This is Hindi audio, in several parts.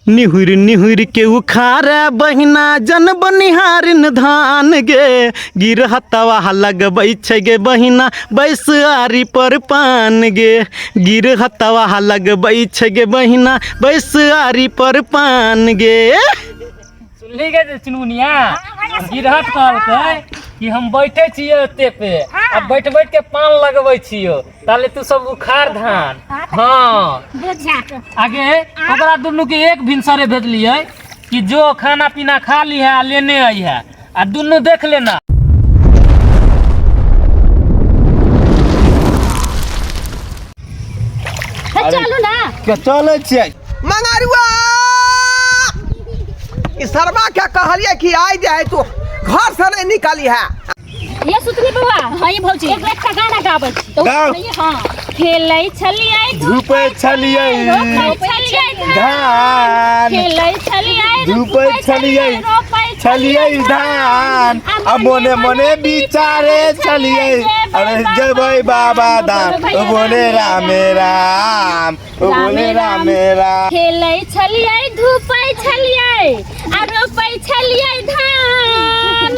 निहुर निहुर के उखार बहिना जन बनिहारिन धान गे गिर हतवा लगबै छै गे बहिना बैस आरी पर पान गे गिर हतवा लगबै छै गे बहिना बैस आरी पर पान गे। सुनली गे चुनमुनिया गिरहत कहलकै कि हम बैठे छियै ओते पे अब बैठ बैठ के पान लगबै छियो ताले तू सब उखाड़ धान। हाँ आगे ओकरा दुनू के एक भिनसरे भेजलिए कि जो खाना पीना खा ली है लेने आई है आ दुनू देख लेना। चलू ना क्या चले छियै मंगारुआ सरवा क्या कहलिए कि आई जाए तो घर से नहीं निकाली है। ये सुतनी बउआ हां ये भौजी एक लाख का गाना गाबै तो हां खेलै छलियै धूपै छलियै धान खेलै छलियै धूपै छलियै छलियै धान अब मोने मोने बिचारे छलियै अरे जबै बाबा धाम ओ बोले राम राम ओ बोले राम राम। खेलै छलियै धूपै छलियै आ रोपै छलियै धान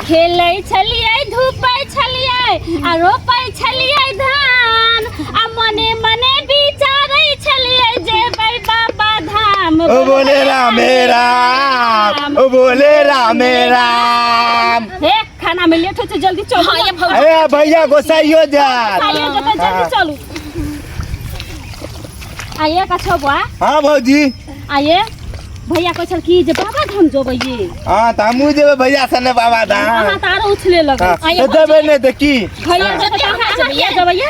खेलै छलियै धूपै छलियै आ रोपै छलियै धान आ मने मने बिचारै छलियै जेबै बाबा धाम ओ बोले राम राम ओ बोले राम राम। हे खाना में लेट हो तो जल्दी चलो। अरे भैया गोसाइयो जा जल्दी चलो आइए का छबुआ। हाँ भौजी आइए भैया कह छल कि जे बाबा धाम जेबै ये। हाँ त हमहू जेबै भैया सने बाबा धाम। हां तारो उछले लगे आइए देबै नै त की भैया जेबै कहां जेबै ये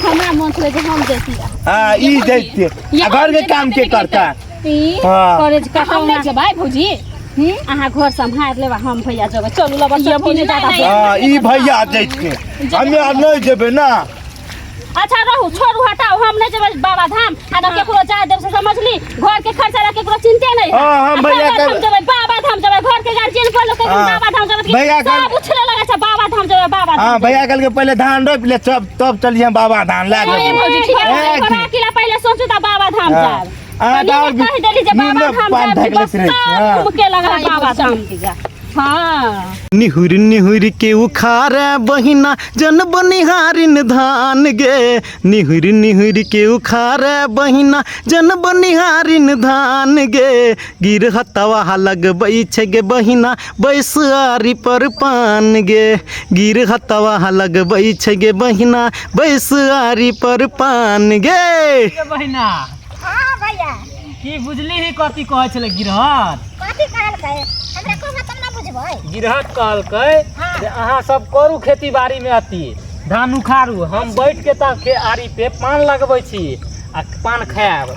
हमरा मन छले जे हम जैती। हां ई जैते घर के काम के करता करे का हम नै जेबै भौजी अहाँ घर संभाल लेबा हम भैया जेबै चलू लबा सब पीने ज्यादा। हां ई भैया जैते हमे नै जेबै ना। अच्छा रहू छोड़ू हटाओ हम नहीं जेबै बाबा धाम अगर केकरो जाय देब से समझली घर के खर्चा ला केकरो चिंते नहीं। हां हम भैया धाम जेबै बाबा धाम जेबै घर के गार्जियन को लोग बाबा धाम जेबै भैया सब उछले लगे छै बाबा धाम जेबै बाबा धाम। हां भैया कल के पहले धान रोप ले तब चलिए बाबा धाम ला ए भौजी ठीक है कोना किला पहले सोचू त बाबा धाम जाब हां दाल कह देली जे बाबा धाम जाब घूम के लगा बाबा धाम दिगा। हाँ निहुर निहुर के उखार बहिना जन बनिहारिन धान गे निहुर निहुर के उखार बहिना जन बनिहारिन धान गे गिर हतवा लगबै छै गे बहिना बैस आरी पर पान गे गिर हतवा लगबै छै गे बहिना बैस आरी पर पान गे। बहिना हां भैया की बुझली ही कथी कहै छले गिरहत कथी कहलकै हमरा को मतलब ना बुझबै। गिरहत कहलकै जे अहाँ सब करू खेती बाड़ी में अति धान उखाड़ू हम बैठ के तक के आरी पे पान लगबै छी आ पान खायब।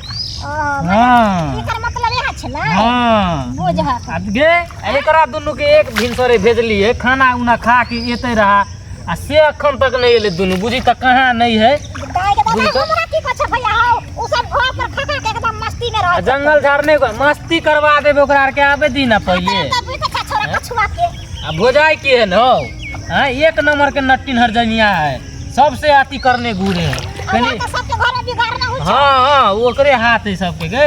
हां एकर मतलब यह छलै। हां बुझहत गे एकरा दुनू के एक भिनसरे भेजलिए खाना उना खा के एते रहा आ से अखन तक नहीं एले दुनू बुझी त कहां नहीं है। बुझी त हमरा की कछ भैया हो उ सब घर पर खा खा के एकदम मस्ती में रह जंगल झाड़ने को मस्ती करवा देबे ओकरा के आबे दी ना पहिले छोरा कछुआ के आ भोजाई के है न हां एक नंबर के नट्टिन हरजनिया है सबसे आती करने घूरे कनी सबके घर में बिगाड़ना हो। हां हां ओकरे हाथ है सबके गे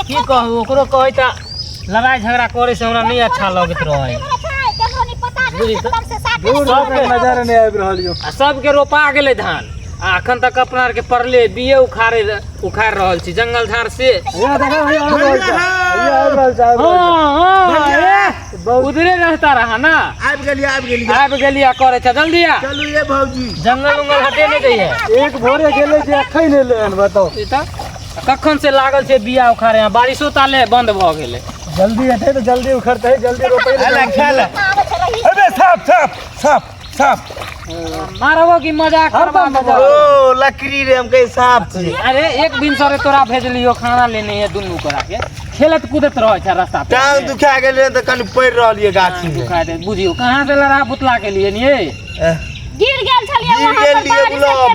की कहू ओकरो कहै त लड़ाई झगड़ा करे से हमरा नहीं अच्छा लगत रहे केकरो नहीं पता बुझी एकदम से साथ सबके नजर नहीं आबि रहलियो आ सबके रोपा गेलै धान आ अखन तक अपना आर के परले बिये उखाड़ रहल छी जंगल झाड़ से। उधरे रहता रहा ना आबि गेलिया करे छ जल्दी आ चलू ये भौजी जंगल उंगल हटे नहीं दैए एक भोरे गेले जे अखै नै लेन बताओ ई त कखन से लागल छै बिया उखाड़े यहाँ बारिशो ताले बंद भ गेलै जल्दी हटे तो जल्दी उखड़ते जल्दी रोपे खेल अबे साफ साफ साफ साफ मारबो की मजाक करबा ओ लकड़ी रे हम कहीं साफ छी। अरे एक दिन सरे तोरा भेजलियो खाना लेने है दुनू करा के खेलत कूदत रहे छ रास्ता पे टांग दुखा गेले त कनी पड़ रहलिए गाछी में दुखा दे बुझियो कहां से लड़ा पुतला के लिए ये गिर गेल छलिए वहां पर लिए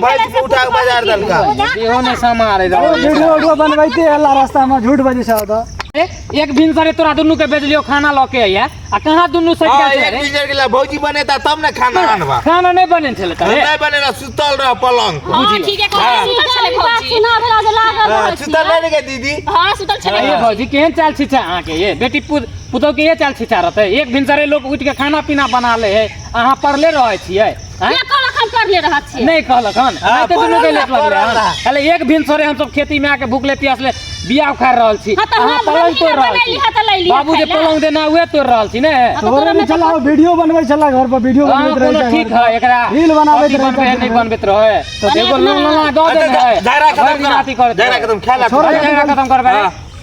भाई को उठा के बाजार दलका देहो ने समारे वीडियो बनबैते हल्ला रास्ता में झूठ बजे छ त एक भिनसरे तोरा दुनू के भेज लियो खाना लऽ के आइया आ कहाँ दुनू सही हां के एक बिजर के भौजी बनेता तब ना खाना आनबा खाना नहीं बने थे तबे नहीं बनेला सुतल रह पलंग पर हां ठीक है सुतल छले भौजी सुना भेला जे लागल रहै छी सुतल नहीं के दीदी हां सुतल छले ये भौजी केहन चाल छिछा अहाँ के ये बेटी पुतौ के ये चाल छिछा रहते एक भिनसरे लोग उठ के खाना पीना बना ले है अहाँ पढ़ले रहै छियै ये कहलक हम पढ़ले रहत छी नहीं कहलक हन नहीं तो दुनू के लेट लगले हन खाली एक भिनसरे हम सब खेती में आके भूखले प्यासले बिया उखाड़ रहल छी अहाँ पलंग तोड़ रहल छी बाबू जे पलंग देना हुए तोड़ रहल छी ने तोरे में चला वीडियो बनबै छला घर पर वीडियो बनबैत रहै छै ठीक है एकरा रील बनाबैत रहै नहीं बनबैत रहै तो एगो लंगला दो दे है दायरा खत्म खेला दायरा खत्म करबे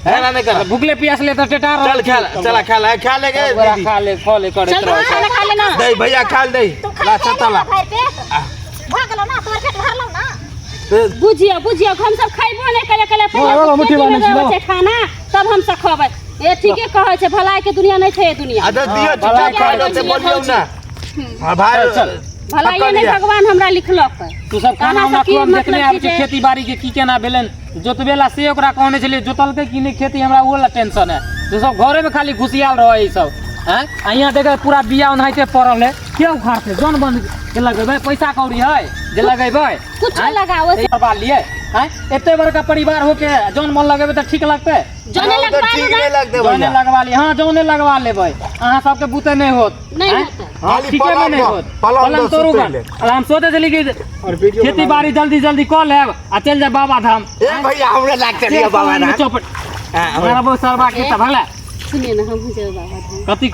खाना नहीं कर भूखले प्यासले तो टेटा चल चला खा ले के दीदी खा ले करत चल रह खा ले ना दे भैया खा दे ला चतला भागलो ना तोर पेट भरलो ना बुझियो हम सब खाइबो नहीं करे मुट्ठी बांधे छी खाना तब हम सब खबै ए ठीके कहै छै भलाई के दुनिया नहीं छै दुनिया आदत दियो चुपचाप खा से बोलियो ना हां भाई चल भलाई नहीं भगवान हमरा लिखलक तू सब खाना उना खुआम देखने आब छी खेती बाड़ी के की केना भेलन जोतबेला से ओकरा कहने छलिए जोतलकै कि नहीं खेती हमरा वो ला टेंशन है तू सब घरे में खाली घुसियाल रह ई सब हैं यहाँ देखे पूरा बिया ओनाइते पड़ल है के उखाड़ते जन बंद के लगेबै पैसा कौड़ी है जे लगेबै कुछ लगाओ करवा लिए हैं एते बड़का परिवार होके जन मन लगेबै त ठीक लगतै जने लगवा ठीक नहीं लगते जने भैया लगवा ली हां जने लगवा लेबै अहाँ सबके बुते नहीं होत नहीं हैं? होता हाँ खाली ठीके में नहीं पलंग होत पलंग पलंग तो तोड़ूगा सुतै ले। और हम सोचे चली कि खेती बाड़ी जल्दी कऽ लेब आ चल जाए बाबा धाम ए भैया हमरे लागते रिया बाबा ना चौपट हमारा बहुत सरबा के त भगला सुनिए ना हम जे बाबा धाम कथी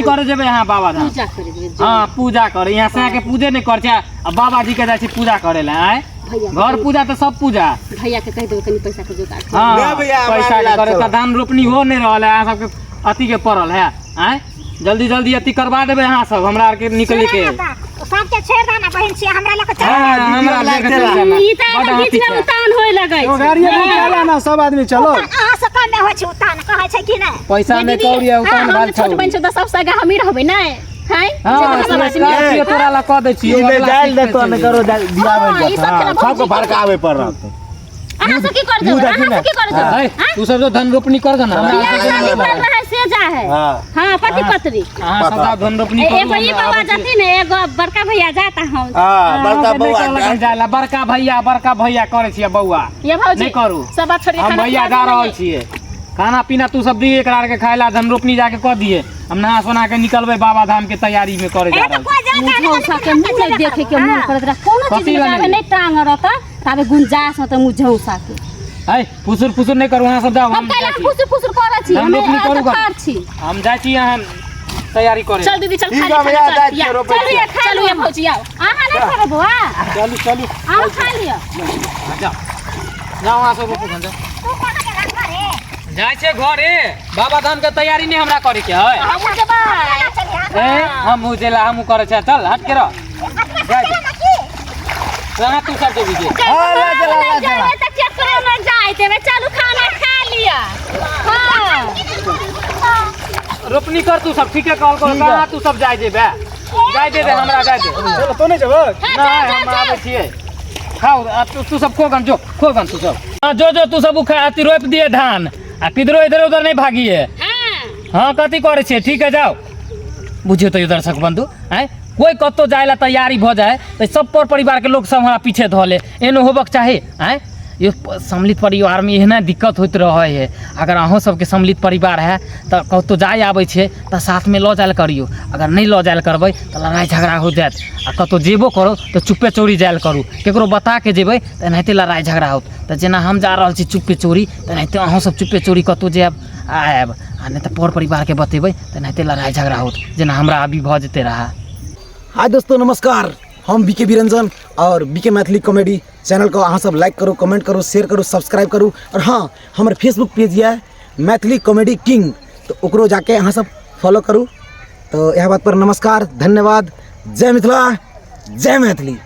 करे जेबै यहाँ बाबा धाम पूजा करे जेबै हाँ पूजा करे यहाँ से आके पूजे नहीं कर छै आ बाबा जी के जाइ छी पूजा करे ला आए भैया घर पूजा तो सब पूजा भैया के कह देबै कनी पैसा के जुगाड़ कर हाँ नहीं भैया, पैसा हमारे के करे लाज त धान रोपनी हो नहीं रहल है अहाँ सबके अति के पड़ल है आए जल्दी अति करवा देबै अहाँ सब हमरा आर के निकले के सबके छेड़ देना बहन छी हमरा लग चल हाँ, हमरा लेके चल जाना। ई त बड़ बीच में हाथी उतान होय लगै ओ गाड़ी में चला ना सब आदमी चलो अहाँ से कम में होइ छै उतान कहै छै कि नहि पैसा में कौड़ी है उतान भाल छोट बन छै त सब सगा हमी रहबै नै हैं हाँ तोरा ला कह दै छी इने जाइल दे तो न करो दिया ई सब खेला सबको भड़कावे पड़ रहा अहाँ सब की कर देबै अहाँ सब की कर देबै तू सब जो धन रोपनी कर दे ना बियाह शादी कर रहा है से जा है हां पति पत्नी अहाँ सब धन रोपनी कर एगो ई बाबा जाती ने एगो बड़का भैया जाता हम हां बड़का बउआ जाला बड़का भैया करे छियै बौआ ये भौजी नहीं करू सब बात छोड़ के हम खाना भैया जा रहल छियै खाना पीना तू सब दिए एकरा के खाइला धन रोपनी जाके कह दिए हम नहा सोना के निकलबै बाबा धाम के तैयारी में करे जा रहल कोई जानता मुझे उसा के मुझे देखे के मन करत रहा कोनो चीज में जावे नहीं टांग रहता ताबे गुंजाइश होता मुझे उसा के है फुसुर नहीं करू अहाँ सब जाओ हम कहला फुसुर करै छी हम हम रोपनी करू गा। खार छी हम जाइ छी यहाँ तैयारी करे चल दीदी चल ठीक खा है भैया, ले जाए छियै रोपै छियै। चलू ये भौजी आओ आहा नहीं खाबो बुआ चलू आओ खा लियो जाओ अहाँ सब रोपू जाइ छै घरे बाबा धाम के तैयारी नहीं हमरा करे के है हम जेबै ए हम उजेला हम करे छै चल हट के रह जाए कहाँ तू सब जेबी के चला त के करे न जाइते में चलू खाना खा लिया हां रोपनी कर तू सब ठीक है कॉल कर कहाँ तू सब जाए जेबे जाए दे हमरा जाए दे चलो तो नहीं जब नहीं हम आबै छियै खाओ तू सब खोगन तू सब हाँ जो तू सब अति रोप दिए धान आ किधरो इधर उधर नहीं भागिए हाँ कथी करे छियै ठीक है जाओ बुझियो तो इधर सक बंधु आय कोई कतो जाए ला तैयारी भ जाए तो सब पर परिवार के लोग सब हमारा पीछे धले एनो होबक चाहे आय ये सम्मिलित परिवार में एहना दिक्कत होत रहे है अगर अहों सबके सम्मिलित परिवार है तो कतो जाए आबै छै तो साथ में ल जायल करियो अगर नहीं ल जायल करबै तो लड़ाई झगड़ा हो जात आ कतो जेबो करो तो चुप्पे चोरी जायल करू केकरो बता के जेबै तो एनाहिते लड़ाई झगड़ा होत तो जेना हम जा रहल छी चुप्पे चोरी तो एनाहिते अहों सब चुप्पे चोरी कतो जायब आयब आ नहीं तो पर परिवार के बतेबै तो एनाहिते लड़ाई झगड़ा होत जेना हमरा अभी भ जेते रहा। हाय दोस्तों नमस्कार हम बीके बिरंजन और बीके मैथिली कॉमेडी चैनल को अहाँ सब लाइक करो कमेंट करो शेयर करो सब्सक्राइब करो और हाँ हमारे फेसबुक पेज है मैथिली कॉमेडी किंग तो ओकरो जाके अहाँ सब फॉलो करू तो यह बात पर नमस्कार धन्यवाद जय मिथिला जय मैथिली।